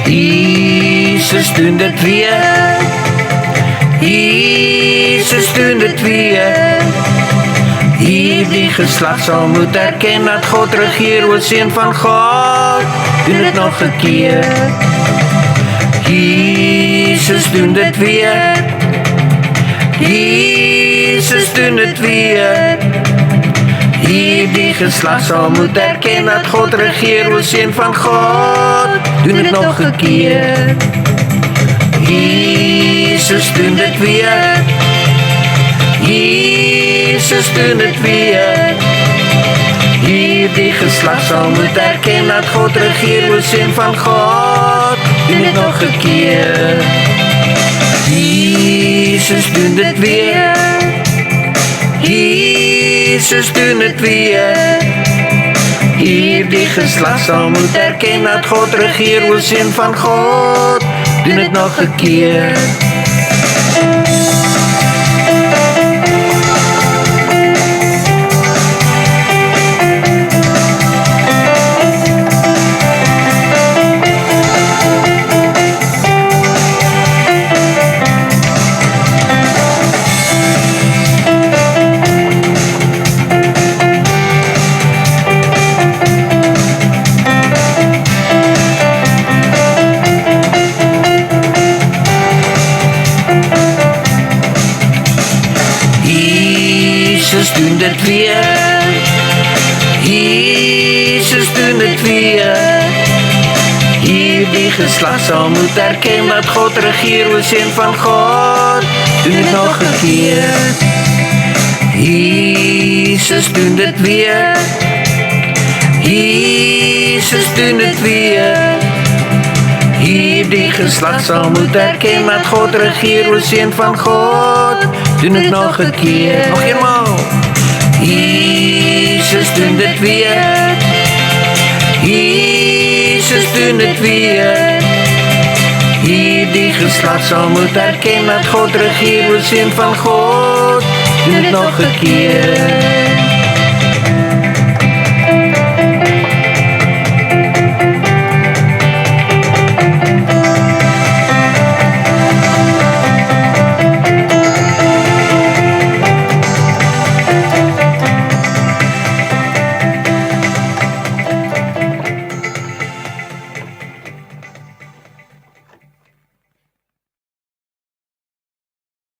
Jesus doen dit weer. Jesus doen dit weer. Hierdie geslag sal moet erken dat God regeer, o Seun van God, doen dit nog 'n keer. Jesus doen dit weer. Jesus doen dit weer. Hierdie geslag sal moet erken dat God regeer, o Seun van God, doen dit nog 'n keer. Jesus doen dit weer. Jesus doen dit weer. Hierdie geslag sal moet erken dat God regeer, o Seun van God, doen dit nog 'n keer. Jesus doen dit weer. Jesus doen dit weer. Hierdie geslag sal moet erken dat God regeer, o Seun van God, doen dit nog 'n keer. Jesus doen dit weer. Jesus doen dit weer. Hierdie geslag sal moet erken dat God regeer, o Seun van God, doen dit nog 'n keer. Jesus doen dit weer. Jesus doen dit weer. Hierdie geslag sal moet erken dat God regeer, o Seun van God, doen dit nog 'n keer. Nog eenmaal. Jesus doen dit weer. Jesus doen dit weer. Hierdie geslag sal moet erken dat God regeer, o Seun van God, doen dit nog 'n keer.